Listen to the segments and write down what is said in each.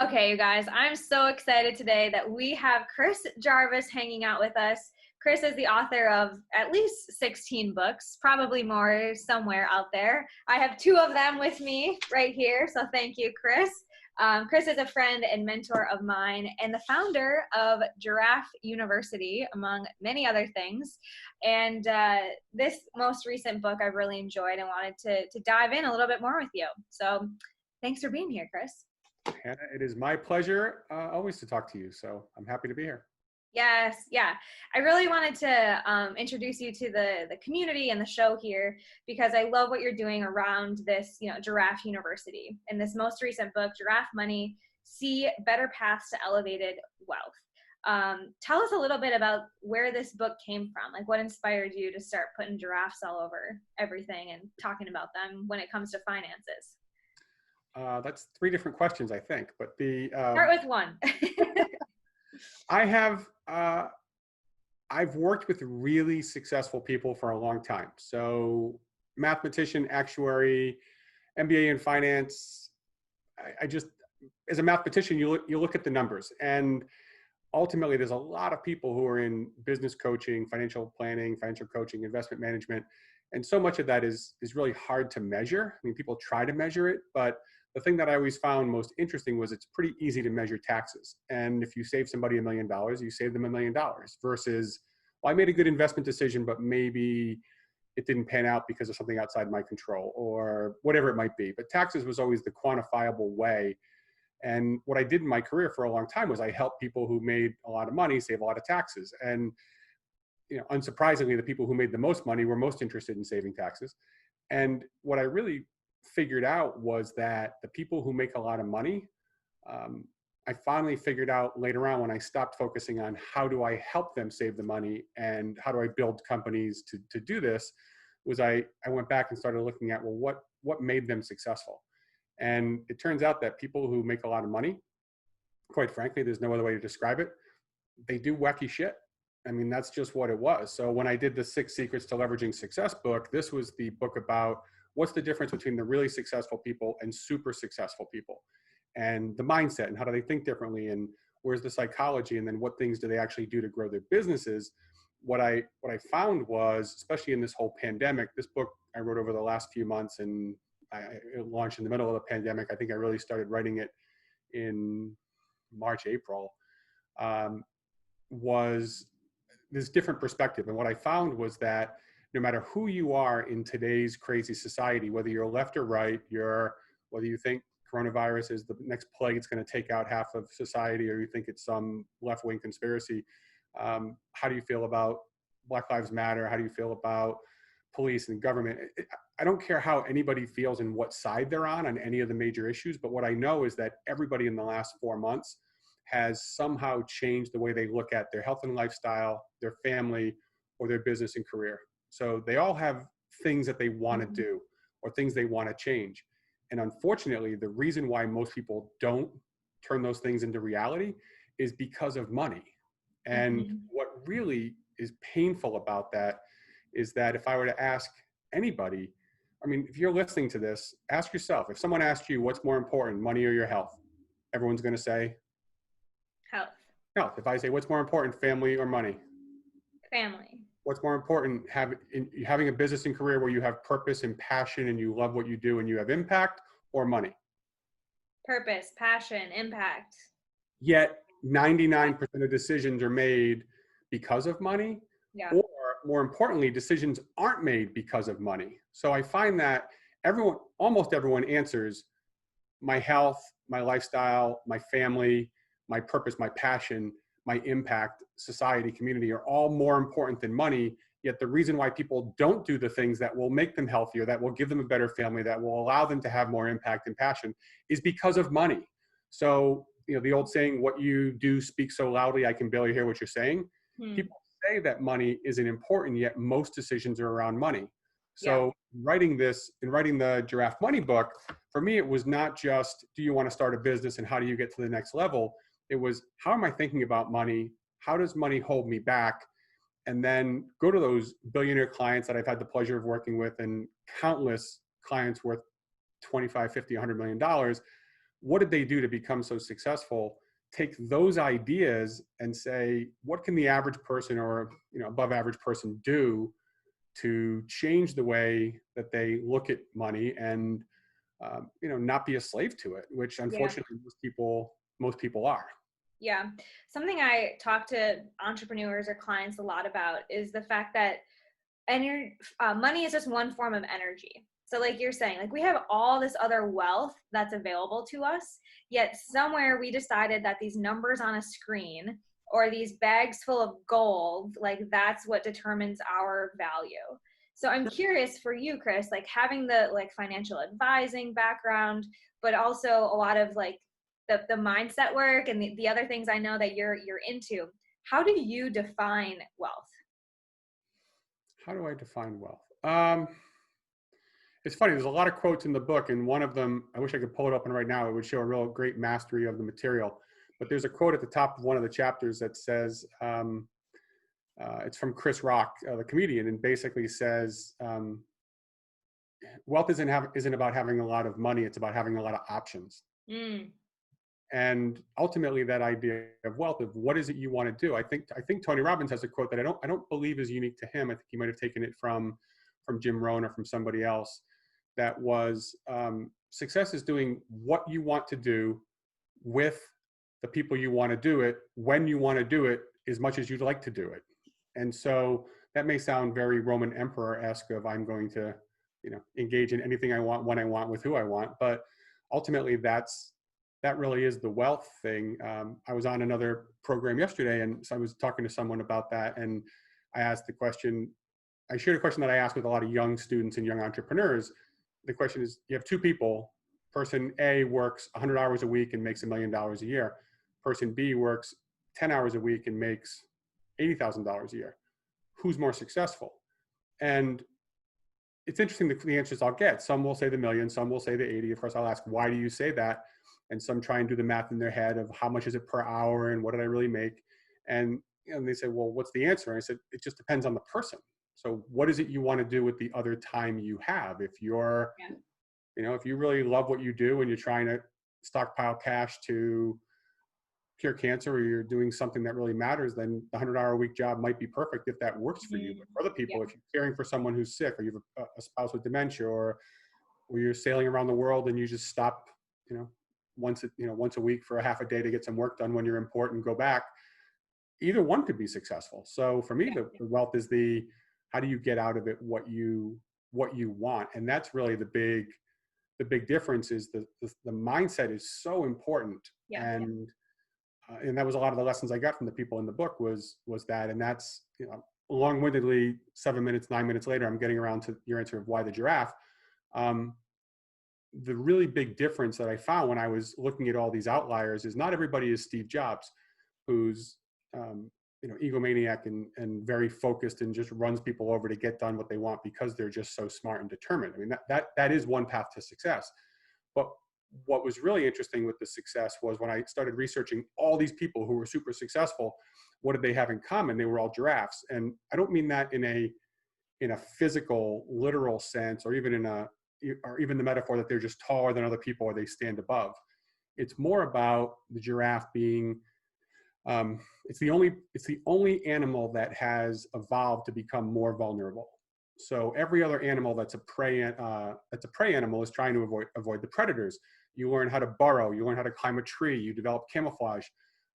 Okay, you guys, I'm so excited today that we have Chris Jarvis hanging out with us. Chris is the author of at least 16 books, probably more somewhere out there. I have two of them with me right here, so thank you, Chris. Chris is a friend and mentor of mine and the founder of Giraffe University, among many other things. And this most recent book I've really enjoyed and wanted to dive in a little bit more with you. So thanks for being here, Chris. Hanna, it is my pleasure always to talk to you. So I'm happy to be here. Yes, yeah. I really wanted to introduce you to the community and the show here because I love what you're doing around this, Giraffe University. In this most recent book, Giraffe Money, See Better Paths to Elevated Wealth. Tell us a little bit about where this book came from. Like what inspired you to start putting giraffes all over everything and talking about them when it comes to finances? That's three different questions, I think. But Start with one. I've worked with really successful people for a long time. So mathematician, actuary, MBA in finance. I just, as a mathematician, you look at the numbers, and ultimately there's a lot of people who are in business coaching, financial planning, financial coaching, investment management. And so much of that is really hard to measure. I mean, people try to measure it, but the thing that I always found most interesting was it's pretty easy to measure taxes. And if you save somebody $1 million, you save them $1 million versus, well, I made a good investment decision, but maybe it didn't pan out because of something outside my control or whatever it might be. But taxes was always the quantifiable way. And what I did in my career for a long time was I helped people who made a lot of money save a lot of taxes. And unsurprisingly, the people who made the most money were most interested in saving taxes. And what I really figured out was that the people who make a lot of money, I finally figured out later on when I stopped focusing on how do I help them save the money and how do I build companies to do this, was I went back and started looking at, well, what made them successful? And it turns out that people who make a lot of money, quite frankly, there's no other way to describe it, they do wacky shit. I mean, that's just what it was. So when I did the 6 Secrets to Leveraging Success book, this was the book about what's the difference between the really successful people and super successful people, and the mindset and how do they think differently, and where's the psychology, and then what things do they actually do to grow their businesses. What I found was, especially in this whole pandemic, this book I wrote over the last few months, and it launched in the middle of the pandemic. I think I really started writing it in March, April, was this different perspective. And what I found was that no matter who you are in today's crazy society, whether you're left or right, whether you think coronavirus is the next plague, it's going to take out half of society, or you think it's some left-wing conspiracy, how do you feel about Black Lives Matter? How do you feel about police and government? I don't care how anybody feels and what side they're on any of the major issues, but what I know is that everybody in the last 4 months has somehow changed the way they look at their health and lifestyle, their family, or their business and career. So they all have things that they want to do or things they want to change. And unfortunately, the reason why most people don't turn those things into reality is because of money. And what really is painful about that is that if I were to ask anybody, I mean, if you're listening to this, ask yourself, if someone asked you what's more important, money or your health, everyone's going to say Health. Health. If I say what's more important, family or money? Family. What's more important, having a business and career where you have purpose and passion and you love what you do and you have impact, or money? Purpose, passion, impact. Yet 99% of decisions are made because of money, or more importantly, decisions aren't made because of money. So I find that almost everyone answers my health, my lifestyle, my family, my purpose, my passion, my impact, society, community are all more important than money. Yet the reason why people don't do the things that will make them healthier, that will give them a better family, that will allow them to have more impact and passion is because of money. So, the old saying, what you do speaks so loudly, I can barely hear what you're saying. People say that money isn't important, yet most decisions are around money. So writing the Giraffe Money book, for me, it was not just, do you want to start a business and how do you get to the next level? It was, how am I thinking about money? How does money hold me back? And then go to those billionaire clients that I've had the pleasure of working with, and countless clients worth $25, $50, $100 million. what did they do to become so successful? Take those ideas and say, what can the average person or above average person do to change the way that they look at money and not be a slave to it, which Yeah. unfortunately most people are. Yeah. Something I talk to entrepreneurs or clients a lot about is the fact that money is just one form of energy. So like you're saying, like we have all this other wealth that's available to us, yet somewhere we decided that these numbers on a screen or these bags full of gold, like that's what determines our value. So I'm curious for you, Chris, like having the like financial advising background, but also a lot of like the mindset work and the other things I know that you're into. How do you define wealth? How do I define wealth? It's funny. There's a lot of quotes in the book, and one of them, I wish I could pull it up and right now, it would show a real great mastery of the material. But there's a quote at the top of one of the chapters that says, it's from Chris Rock, the comedian, and basically says, wealth isn't about having a lot of money. It's about having a lot of options. Mm. And ultimately, that idea of wealth, of what is it you want to do? I think Tony Robbins has a quote that I don't believe is unique to him. I think he might have taken it from Jim Rohn or from somebody else. That was, success is doing what you want to do with the people you want to do it, when you want to do it, as much as you'd like to do it. And so that may sound very Roman Emperor-esque of I'm going to, engage in anything I want, when I want, with who I want. But ultimately, that really is the wealth thing. I was on another program yesterday, and so I was talking to someone about that, and I asked the question. I shared a question that I asked with a lot of young students and young entrepreneurs. The question is, you have two people. Person A works 100 hours a week and makes $1 million a year. Person B works 10 hours a week and makes $80,000 a year. Who's more successful? And it's interesting the answers I'll get. Some will say the million, some will say the 80. Of course, I'll ask, why do you say that? And some try and do the math in their head of how much is it per hour and what did I really make? And they say, well, what's the answer? And I said, it just depends on the person. So what is it you want to do with the other time you have? If you're, if you really love what you do and you're trying to stockpile cash to cure cancer, or you're doing something that really matters, then the 100-hour-a-week job might be perfect if that works for you. But for other people, if you're caring for someone who's sick, or you have a spouse with dementia, or you're sailing around the world and you just stop, once a week for a half a day to get some work done when you're in port and go back, either one could be successful. So for me, the wealth is how do you get out of it what you want? And that's really the big difference. Is the mindset is so important. And that was a lot of the lessons I got from the people in the book was that. And that's, long-windedly, 7 minutes, 9 minutes later, I'm getting around to your answer of why the giraffe. The really big difference that I found when I was looking at all these outliers is not everybody is Steve Jobs, who's egomaniac and very focused and just runs people over to get done what they want because they're just so smart and determined. I mean, that is one path to success. But what was really interesting with the success was when I started researching all these people who were super successful, what did they have in common? They were all giraffes. And I don't mean that in a physical, literal sense, or even the metaphor that they're just taller than other people or they stand above. It's more about the giraffe being, it's the only animal that has evolved to become more vulnerable. So every other animal that's a prey animal is trying to avoid the predators. You learn how to burrow, you learn how to climb a tree, you develop camouflage.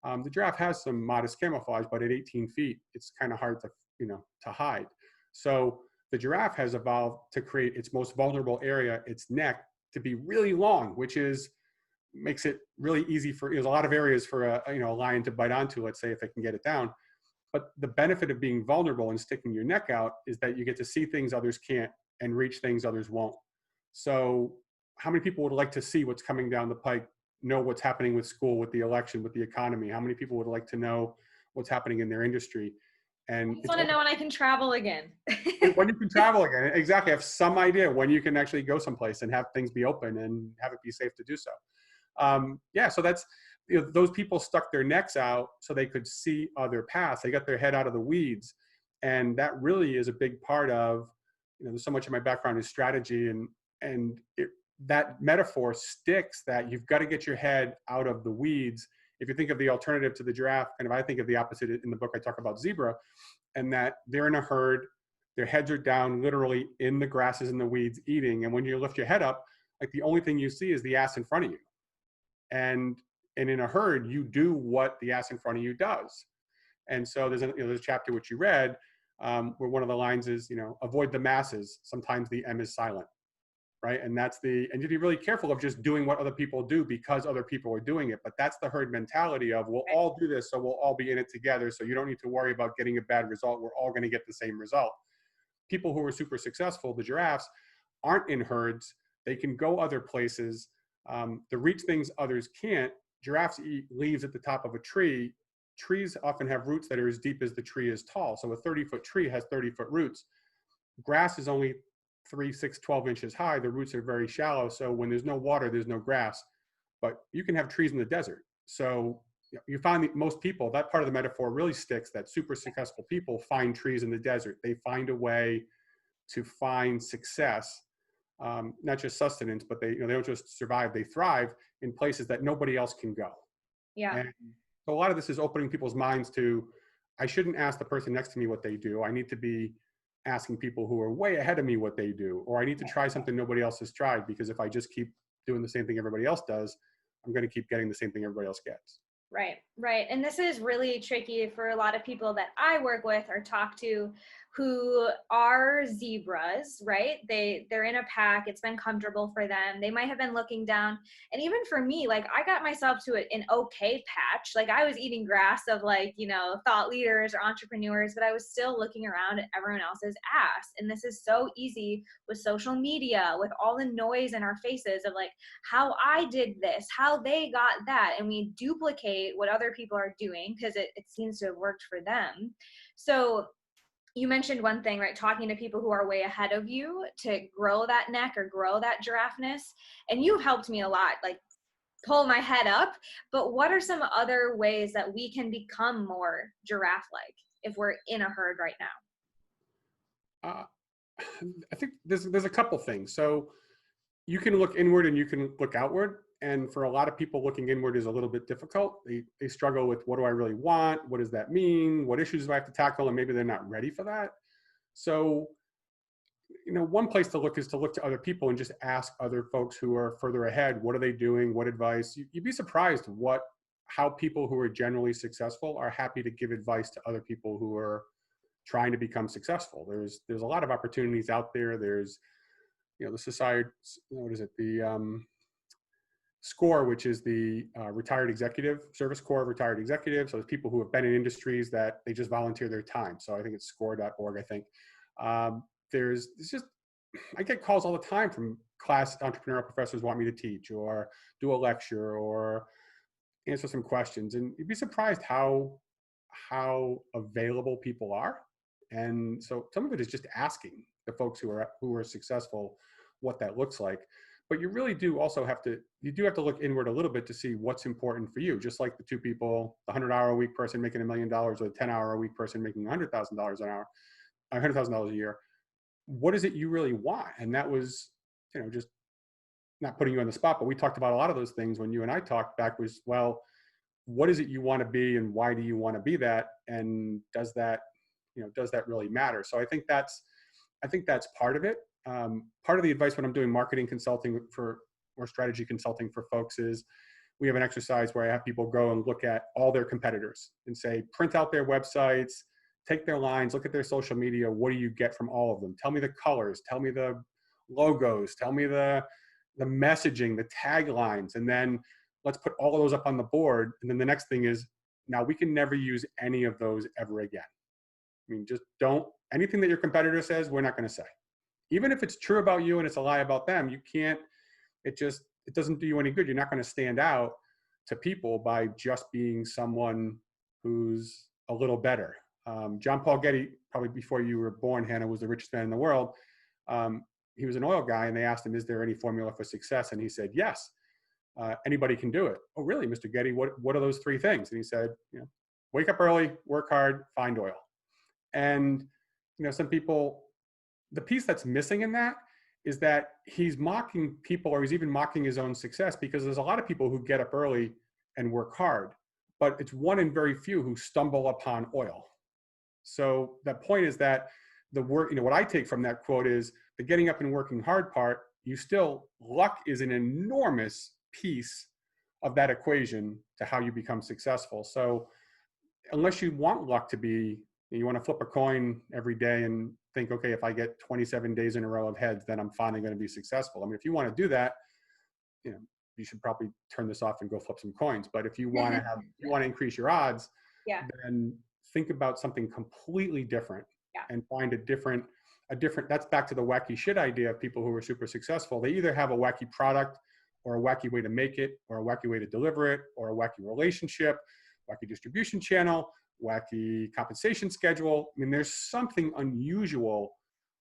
The giraffe has some modest camouflage, but at 18 feet, it's kind of hard to hide. So the giraffe has evolved to create its most vulnerable area, its neck, to be really long, which makes it really easy there's a lot of areas for a lion to bite onto, let's say, if it can get it down. But the benefit of being vulnerable and sticking your neck out is that you get to see things others can't and reach things others won't. So how many people would like to see what's coming down the pike, know what's happening with school, with the election, with the economy? How many people would like to know what's happening in their industry? And I just want to know when I can travel again. When you can travel again, exactly. Have some idea when you can actually go someplace and have things be open and have it be safe to do so. So that's, those people stuck their necks out so they could see other paths. They got their head out of the weeds. And that really is a big part of, there's so much of my background is strategy, and that metaphor sticks, that you've got to get your head out of the weeds. If you think of the alternative to the giraffe, kind of, I think of the opposite in the book. I talk about zebra, and that they're in a herd, their heads are down, literally in the grasses and the weeds eating. And when you lift your head up, like the only thing you see is the ass in front of you. And in a herd, you do what the ass in front of you does. And so there's a chapter which you read where one of the lines is, avoid the masses. Sometimes the M is silent, right? And and you be really careful of just doing what other people do because other people are doing it. But that's the herd mentality of, we'll all do this, so we'll all be in it together. So you don't need to worry about getting a bad result. We're all going to get the same result. People who are super successful, the giraffes, aren't in herds. They can go other places to reach things others can't. Giraffes eat leaves at the top of a tree. Trees often have roots that are as deep as the tree is tall. So a 30-foot tree has 30-foot roots. Grass is only 3, 6, 12 inches high. The roots are very shallow. So when there's no water, there's no grass. But you can have trees in the desert. So you find that most people, that part of the metaphor really sticks, that super successful people find trees in the desert. They find a way to find success, not just sustenance, but they don't just survive, they thrive in places that nobody else can go. Yeah. And so a lot of this is opening people's minds to, I shouldn't ask the person next to me what they do. I need to be asking people who are way ahead of me what they do, or I need to try something nobody else has tried, because if I just keep doing the same thing everybody else does, I'm going to keep getting the same thing everybody else gets. Right. And this is really tricky for a lot of people that I work with or talk to who are zebras, right? They're in a pack. It's been comfortable for them. They might have been looking down. And even for me, like, I got myself to an okay patch. Like, I was eating grass of, like, thought leaders or entrepreneurs, but I was still looking around at everyone else's ass. And this is so easy with social media, with all the noise in our faces of, like, how I did this, how they got that. And we duplicate what other people are doing because it seems to have worked for them. So you mentioned one thing, right? Talking to people who are way ahead of you to grow that neck or grow that giraffeness. And you've helped me a lot, like, pull my head up. But what are some other ways that we can become more giraffe-like if we're in a herd right now? I think there's a couple things. So you can look inward and you can look outward. And for a lot of people, looking inward is a little bit difficult. They struggle with, what do I really want? What does that mean? What issues do I have to tackle? And maybe they're not ready for that. So, one place to look is to look to other people and just ask other folks who are further ahead, what are they doing? What advice? You'd be surprised how people who are generally successful are happy to give advice to other people who are trying to become successful. There's a lot of opportunities out there. There's, the society, what is it? The SCORE, which is the Retired Executive Service Corps of Retired Executives. So there's people who have been in industries that they just volunteer their time. So I think it's score.org, I think. I get calls all the time from class entrepreneurial professors want me to teach or do a lecture or answer some questions. And you'd be surprised how available people are. And so some of it is just asking the folks who are successful what that looks like. But you really do also have to look inward a little bit to see what's important for you. Just like the two people, the 100-hour-a-week person making $1 million or the 10-hour-a-week person making $100,000 an hour, $100,000 a year. What is it you really want? And that was, just not putting you on the spot, but we talked about a lot of those things when you and I talked back was, well, what is it you want to be and why do you want to be that? And does that really matter? So I think that's part of it. Part of the advice when I'm doing marketing consulting or strategy consulting for folks is we have an exercise where I have people go and look at all their competitors and say, print out their websites, take their lines, look at their social media. What do you get from all of them? Tell me the colors, tell me the logos, tell me the messaging, the taglines, and then let's put all of those up on the board. And then the next thing is, now we can never use any of those ever again. I mean, just anything that your competitor says, we're not going to say. Even if it's true about you and it's a lie about them, you can't, it doesn't do you any good. You're not going to stand out to people by just being someone who's a little better. John Paul Getty, probably before you were born, Hanna, was the richest man in the world. He was an oil guy and they asked him, is there any formula for success? And he said, yes, anybody can do it. Oh, really, Mr. Getty? What are those three things? And he said, wake up early, work hard, find oil. And, some people, the piece that's missing in that is that he's mocking people, or he's even mocking his own success, because there's a lot of people who get up early and work hard, but it's one in very few who stumble upon oil. So that point is that the work, what I take from that quote is the getting up and working hard part, luck is an enormous piece of that equation to how you become successful. So unless you want luck to be, you want to flip a coin every day and think, okay, if I get 27 days in a row of heads, then I'm finally going to be successful. I mean, if you want to do that, you should probably turn this off and go flip some coins. But if you want to you want to increase your odds, Yeah. then think about something completely different. Yeah. And find a different, that's back to the wacky shit idea of people who are super successful. They either have a wacky product, or a wacky way to make it, or a wacky way to deliver it, or a wacky relationship, wacky distribution channel, wacky compensation schedule. I mean, there's something unusual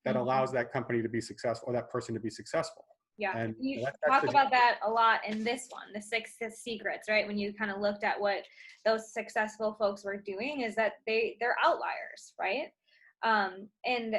that allows that company to be successful, or that person to be successful. Yeah, and you talk about that a lot in this one, the 6 secrets, right? When you kind of looked at what those successful folks were doing, is that they're outliers, right? And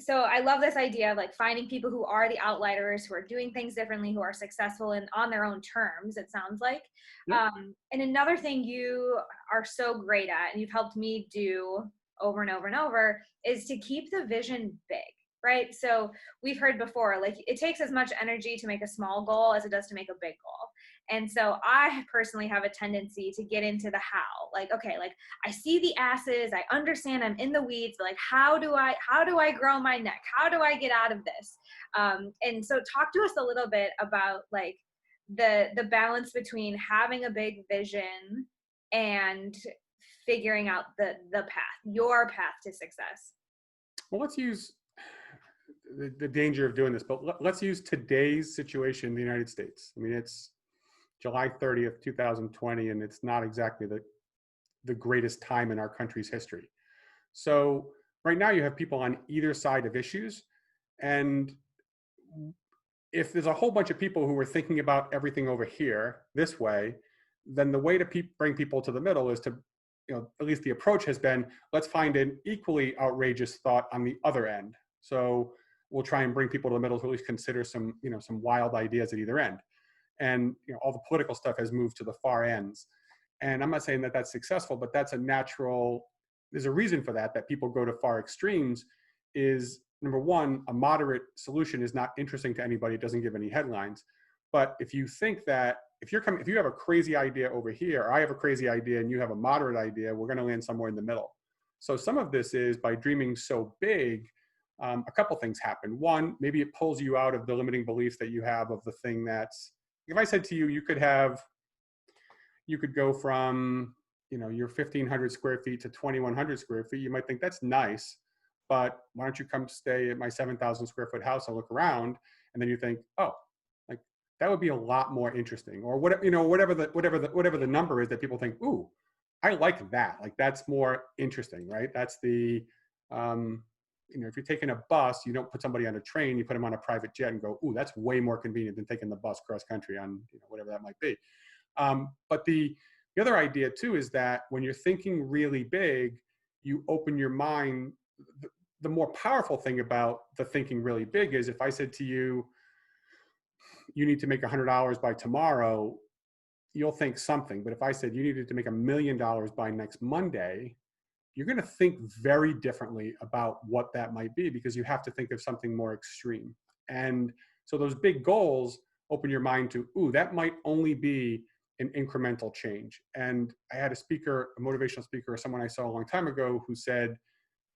so I love this idea of like finding people who are the outliers, who are doing things differently, who are successful and on their own terms, it sounds like. Yep. And another thing you are so great at, and you've helped me do over and over and over, is to keep the vision big, right? So we've heard before, like it takes as much energy to make a small goal as it does to make a big goal. And so I personally have a tendency to get into the how, like, okay, like I see the asses, I understand I'm in the weeds, but like, how do I grow my neck? How do I get out of this? And so talk to us a little bit about like the balance between having a big vision and figuring out the path, your path to success. Well, let's use the danger of doing this, but let's use today's situation in the United States. I mean, it's July 30th, 2020, and it's not exactly the greatest time in our country's history. So right now you have people on either side of issues. And if there's a whole bunch of people who are thinking about everything over here this way, then the way to bring people to the middle is to, at least the approach has been, let's find an equally outrageous thought on the other end. So we'll try and bring people to the middle to at least consider some wild ideas at either end. And all the political stuff has moved to the far ends. And I'm not saying that that's successful, but that's a natural, there's a reason for that people go to far extremes. Is number one, a moderate solution is not interesting to anybody. It doesn't give any headlines. But if you think that if you have a crazy idea over here, or I have a crazy idea and you have a moderate idea, we're going to land somewhere in the middle. So some of this is by dreaming so big, a couple things happen. One, maybe it pulls you out of the limiting beliefs that you have of the thing that's, if I said to you, you could go from, your 1,500 square feet to 2,100 square feet, you might think that's nice, but why don't you come stay at my 7,000 square foot house and look around? And then you think, oh, like that would be a lot more interesting, or whatever the number is that people think, ooh, I like that. Like that's more interesting, right? That's the, if you're taking a bus, you don't put somebody on a train, you put them on a private jet and go, ooh, that's way more convenient than taking the bus cross country on whatever that might be. But the other idea too is that when you're thinking really big, you open your mind. The more powerful thing about the thinking really big is if I said to you, you need to make $100 by tomorrow, you'll think something. But if I said you needed to make $1 million by next Monday, you're going to think very differently about what that might be, because you have to think of something more extreme. And so those big goals open your mind to, ooh, that might only be an incremental change. And I had a motivational speaker, someone I saw a long time ago, who said,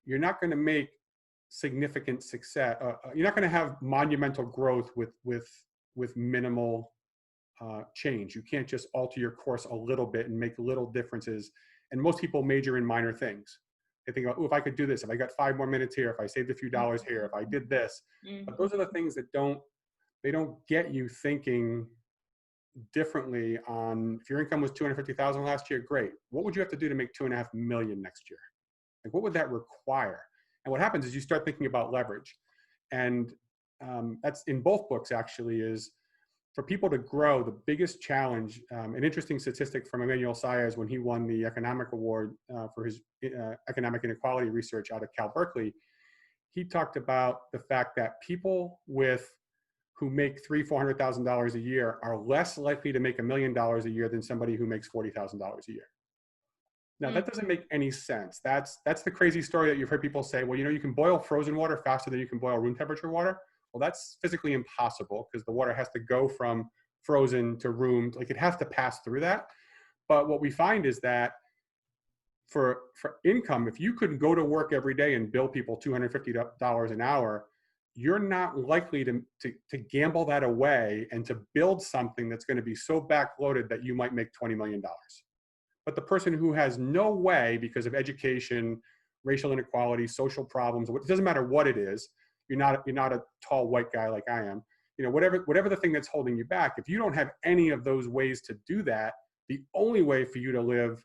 you're not going to make significant success. You're not going to have monumental growth with minimal change. You can't just alter your course a little bit and make little differences. And most people major in minor things. They think about, oh, if I could do this, if I got 5 more minutes here, if I saved a few dollars here, if I did this. But those are the things that don't get you thinking differently on, if your income was 250,000 last year, great. What would you have to do to make 2.5 million next year? Like, what would that require? And what happens is you start thinking about leverage. And that's in both books actually, is for people to grow, the biggest challenge, an interesting statistic from Emmanuel Saez when he won the economic award for his economic inequality research out of Cal Berkeley, he talked about the fact that people who make $300,000-$400,000 a year are less likely to make $1 million a year than somebody who makes $40,000 a year. Now, that doesn't make any sense. That's the crazy story that you've heard people say, well, you can boil frozen water faster than you can boil room temperature water. Well, that's physically impossible because the water has to go from frozen to room. Like, it has to pass through that. But what we find is that for income, if you could go to work every day and bill people $250 an hour, you're not likely to gamble that away and to build something that's going to be so backloaded that you might make $20 million. But the person who has no way, because of education, racial inequality, social problems, it doesn't matter what it is, you're not a tall white guy like I am, whatever the thing that's holding you back, if you don't have any of those ways to do that, the only way for you to live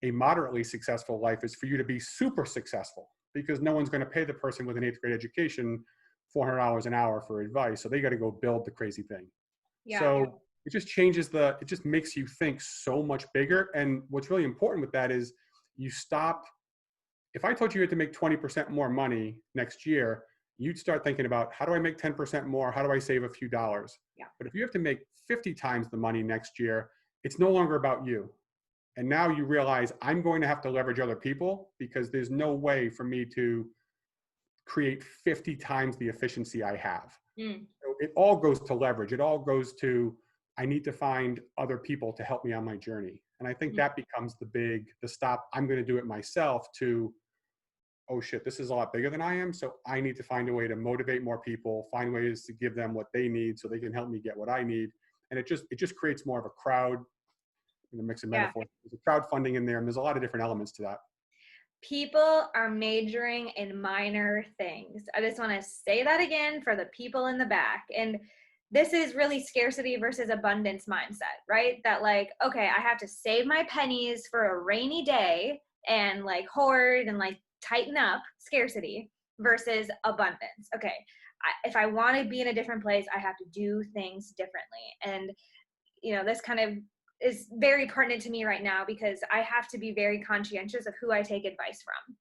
a moderately successful life is for you to be super successful, because no one's going to pay the person with an 8th grade education $400 an hour for advice. So they got to go build the crazy thing. Yeah. So it just changes it just makes you think so much bigger. And what's really important with that is you stop. If I told you had to make 20% more money next year, you'd start thinking about, how do I make 10% more? How do I save a few dollars? Yeah. But if you have to make 50 times the money next year, it's no longer about you. And now you realize, I'm going to have to leverage other people, because there's no way for me to create 50 times the efficiency I have. So it all goes to leverage. It all goes to, I need to find other people to help me on my journey. And I think that becomes the stop. I'm going to do it myself, to, oh shit, this is a lot bigger than I am. So I need to find a way to motivate more people, find ways to give them what they need so they can help me get what I need. And it just creates more of a crowd, in a mix of metaphors. There's a crowdfunding in there, and there's a lot of different elements to that. People are majoring in minor things. I just want to say that again for the people in the back. And this is really scarcity versus abundance mindset, right? That like, okay, I have to save my pennies for a rainy day and like hoard and like tighten up, scarcity, versus abundance. Okay, if I want to be in a different place, I have to do things differently. And, this kind of is very pertinent to me right now, because I have to be very conscientious of who I take advice from.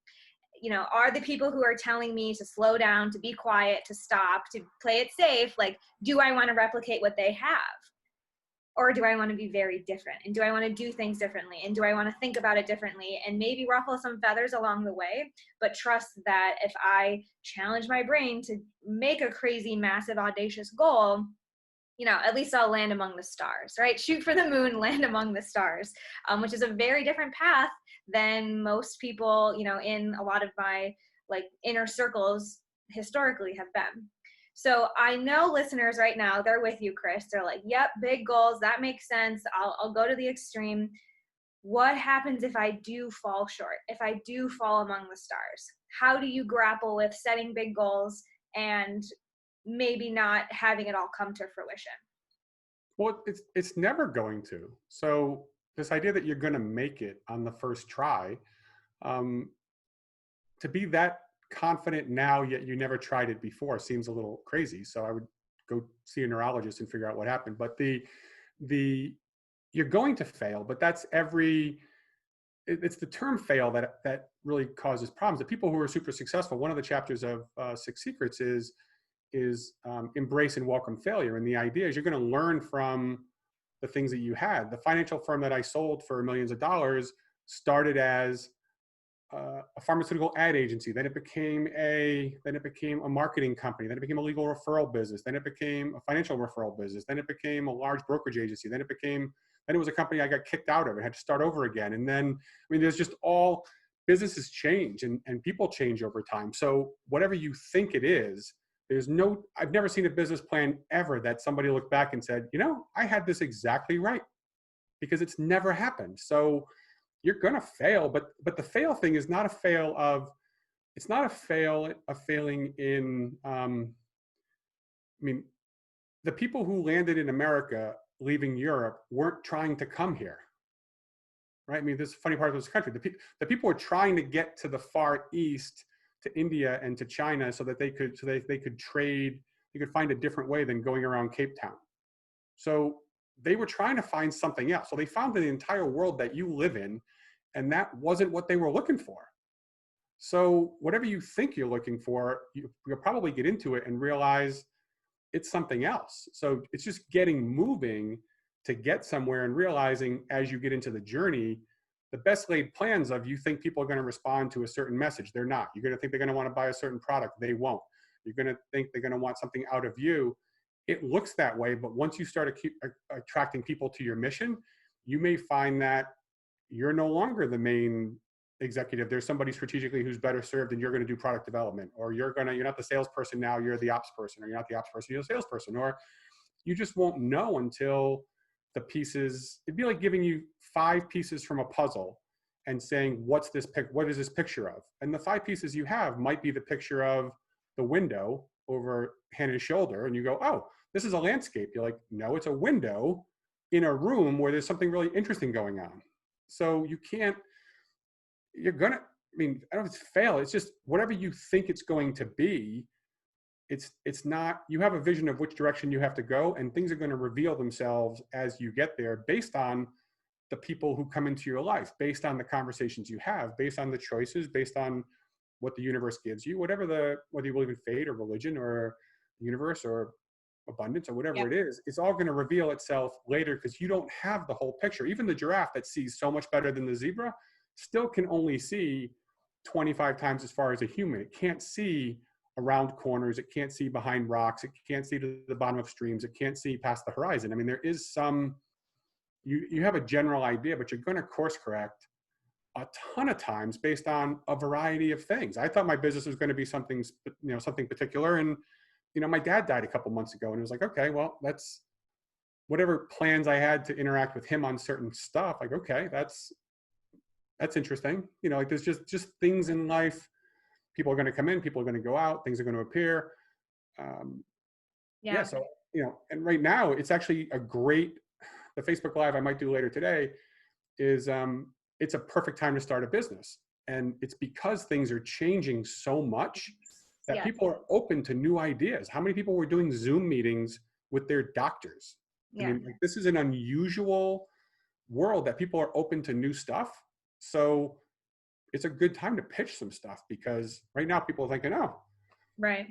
Are the people who are telling me to slow down, to be quiet, to stop, to play it safe, like, do I want to replicate what they have? Or do I want to be very different? And do I want to do things differently? And do I want to think about it differently? And maybe ruffle some feathers along the way, but trust that if I challenge my brain to make a crazy, massive, audacious goal, at least I'll land among the stars, right? Shoot for the moon, land among the stars, which is a very different path than most people, in a lot of my like inner circles historically have been. So I know listeners right now, they're with you, Chris. They're like, yep, big goals. That makes sense. I'll go to the extreme. What happens if I do fall short? If I do fall among the stars? How do you grapple with setting big goals and maybe not having it all come to fruition? Well, it's never going to. So this idea that you're going to make it on the first try, to be that confident now, yet you never tried it before, seems a little crazy. So I would go see a neurologist and figure out what happened. But you're going to fail, but it's the term fail that really causes problems. The people who are super successful, one of the chapters of Six Secrets is embrace and welcome failure. And the idea is you're going to learn from the things that you had. The financial firm that I sold for millions of dollars started as a pharmaceutical ad agency. Then it became a marketing company. Then it became a legal referral business. Then it became a financial referral business. Then it became a large brokerage agency. Then it was a company I got kicked out of and had to start over again. And then, there's just all businesses change and people change over time. So whatever you think it is, I've never seen a business plan ever that somebody looked back and said, I had this exactly right, because it's never happened. So you're going to fail, but the fail thing is not a fail of, it's not a failing in, the people who landed in America leaving Europe weren't trying to come here, right? This is a funny part of this country. The people were trying to get to the Far East, to India and to China, so that they could trade, they could find a different way than going around Cape Town. So they were trying to find something else. So they found the entire world that you live in, and that wasn't what they were looking for. So whatever you think you're looking for, you'll probably get into it and realize it's something else. So it's just getting moving to get somewhere and realizing as you get into the journey, the best laid plans of you think people are going to respond to a certain message. They're not. You're going to think they're going to want to buy a certain product. They won't. You're going to think they're going to want something out of you. It looks that way, but once you start attracting people to your mission, you may find that you're no longer the main executive. There's somebody strategically who's better served, and you're going to do product development, or you're not the salesperson now, you're the ops person, or you're not the ops person, you're the salesperson, or you just won't know until the pieces. It'd be like giving you 5 pieces from a puzzle and saying, what is this picture of? And the 5 pieces you have might be the picture of the window over Hannah's shoulder, and you go, oh, this is a landscape. You're like, no, it's a window in a room where there's something really interesting going on. So you're gonna, I mean, I don't know if it's fail. It's just whatever you think it's going to be, it's not, you have a vision of which direction you have to go, and things are going to reveal themselves as you get there based on the people who come into your life, based on the conversations you have, based on the choices, based on what the universe gives you, whether you believe in fate or religion or the universe or abundance or whatever it is, it's all going to reveal itself later because you don't have the whole picture. Even the giraffe that sees so much better than the zebra still can only see 25 times as far as a human. It can't see around corners. It can't see behind rocks. It can't see to the bottom of streams. It can't see past the horizon. I mean, there is some, you have a general idea, but you're going to course correct a ton of times based on a variety of things. I thought my business was going to be something particular. And, my dad died a couple months ago, and it was like, okay, well, that's whatever plans I had to interact with him on certain stuff. Like, okay, that's interesting. Like there's just things in life. People are going to come in, people are going to go out, things are going to appear. So, and right now it's actually the Facebook Live I might do later today is, it's a perfect time to start a business. And it's because things are changing so much that people are open to new ideas. How many people were doing Zoom meetings with their doctors? I mean, like, this is an unusual world that people are open to new stuff. So it's a good time to pitch some stuff because right now people are thinking, oh, right.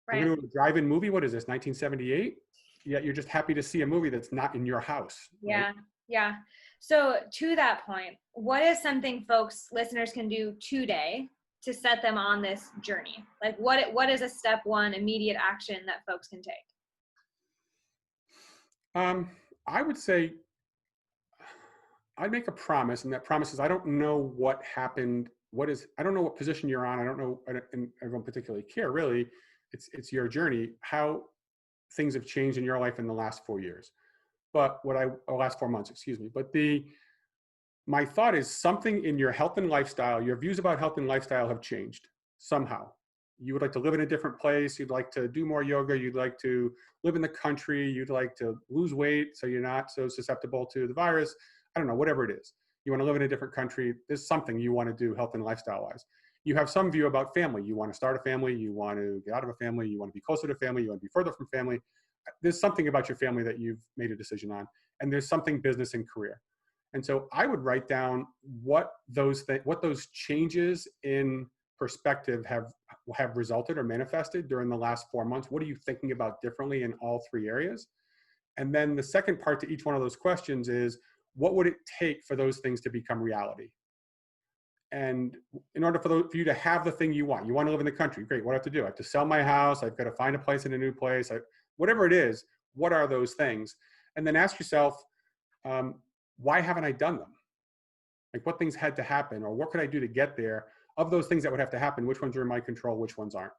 We're going to do a drive-in movie. What is this, 1978? Yet you're just happy to see a movie that's not in your house. Yeah. Right? Yeah. So to that point, what is something listeners can do today to set them on this journey? Like what is a step one immediate action that folks can take? I would say I'd make a promise, and that promise is I don't know what happened. I don't know what position you're on. I don't know, and I don't particularly care really. It's your journey, how things have changed in your life in the last 4 years. But last 4 months, excuse me. But my thought is something in your health and lifestyle, your views about health and lifestyle have changed somehow. You would like to live in a different place. You'd like to do more yoga. You'd like to live in the country. You'd like to lose weight so you're not so susceptible to the virus. I don't know, whatever it is. You want to live in a different country. There's something you want to do health and lifestyle wise. You have some view about family. You want to start a family. You want to get out of a family. You want to be closer to family. You want to be further from family. There's something about your family that you've made a decision on. And there's something business and career. And so I would write down what those changes in perspective have resulted or manifested during the last 4 months. What are you thinking about differently in all 3 areas? And then the second part to each one of those questions is, what would it take for those things to become reality? And in order for you to have the thing you want to live in the country, great, what do I have to do? I have to sell my house. I've got to find a place in a new place. Whatever it is, what are those things? And then ask yourself, why haven't I done them? Like, what things had to happen, or what could I do to get there? Of those things that would have to happen, which ones are in my control, which ones aren't?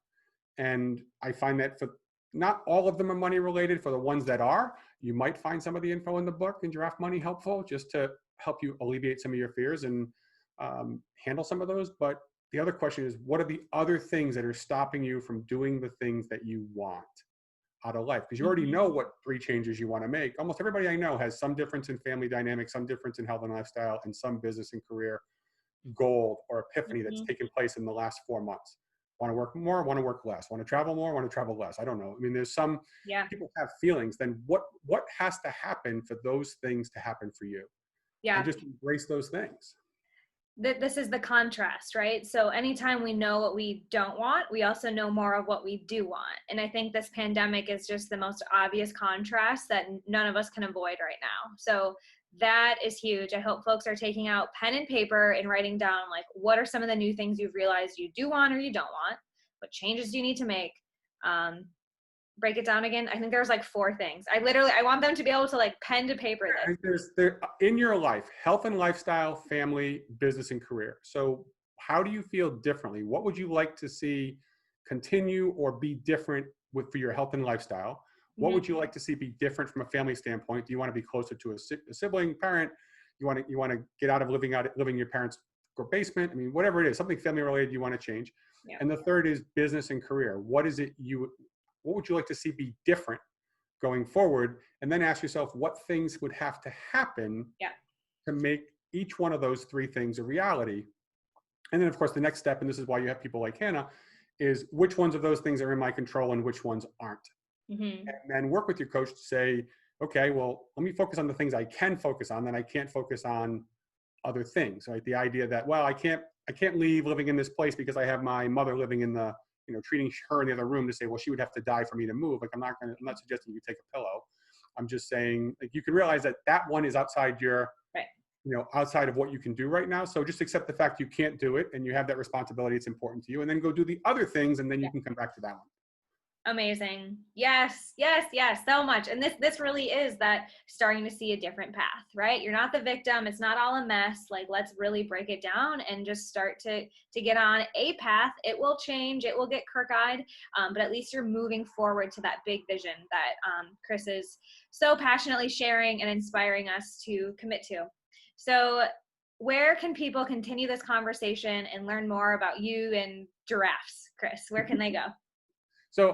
And I find that for not all of them are money related. For the ones that are, you might find some of the info in the book in Giraffe Money helpful, just to help you alleviate some of your fears and handle some of those. But the other question is, what are the other things that are stopping you from doing the things that you want out of life? Because you already know what 3 changes you want to make. Almost everybody I know has some difference in family dynamics, some difference in health and lifestyle, and some business and career goal or epiphany that's taken place in the last 4 months. Want to work more, want to work less, want to travel more, want to travel less. I don't know. I mean, there's some people have feelings. Then what has to happen for those things to happen for you? Yeah. And just embrace those things. this is the contrast, right? So anytime we know what we don't want, we also know more of what we do want. And I think this pandemic is just the most obvious contrast that none of us can avoid right now. So that is huge. I hope folks are taking out pen and paper and writing down, like, what are some of the new things you've realized you do want or you don't want? What changes do you need to make? Break it down again. I think there's like 4 things. I want them to be able to like pen to paper this. There in your life, health and lifestyle, family, business, and career. So how do you feel differently? What would you like to see continue or be different for your health and lifestyle? What would you like to see be different from a family standpoint? Do you want to be closer to a sibling, parent? You want to get out of living in your parents' basement? I mean, whatever it is, something family related you want to change. Yeah. And the third is business and career. What would you like to see be different going forward? And then ask yourself what things would have to happen to make each one of those 3 things a reality. And then of course the next step, and this is why you have people like Hanna, is which ones of those things are in my control and which ones aren't. And then work with your coach to say, okay, well, let me focus on the things I can focus on, then I can't focus on other things, right? The idea that, well, I can't leave living in this place because I have my mother living in the, treating her in the other room, to say, well, she would have to die for me to move. Like, I'm not suggesting you take a pillow. I'm just saying, like, you can realize that one is outside your, outside of what you can do right now. So just accept the fact you can't do it and you have that responsibility. It's important to you. And then go do the other things. And then you can come back to that one. Amazing. Yes, so much. And this really is that starting to see a different path, right? You're not the victim. It's not all a mess. Like, let's really break it down and just start to get on a path. It will change. It will get crook-eyed, but at least you're moving forward to that big vision that Chris is so passionately sharing and inspiring us to commit to. So where can people continue this conversation and learn more about you and giraffes, Chris? Where can they go? So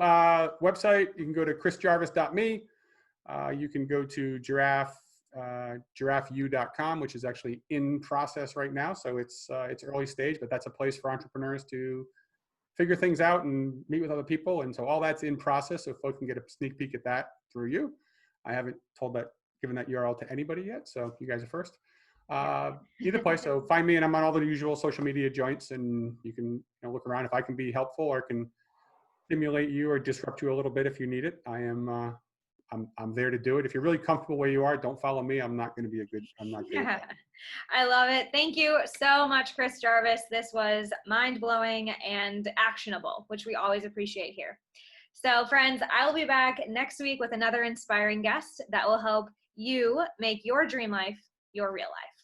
website, you can go to chrisjarvis.me. You can go to giraffeu.com, which is actually in process right now. So it's early stage, but that's a place for entrepreneurs to figure things out and meet with other people. And so all that's in process. So folks can get a sneak peek at that through you. I haven't given that URL to anybody yet. So you guys are first. Either place. So find me, and I'm on all the usual social media joints, and you can look around. If I can be helpful or can stimulate you or disrupt you a little bit if you need it, I'm there to do it. If you're really comfortable where you are, don't follow me. I'm not good. I love it. Thank you so much, Chris Jarvis. This was mind-blowing and actionable, which we always appreciate here. So friends, I'll be back next week with another inspiring guest that will help you make your dream life your real life.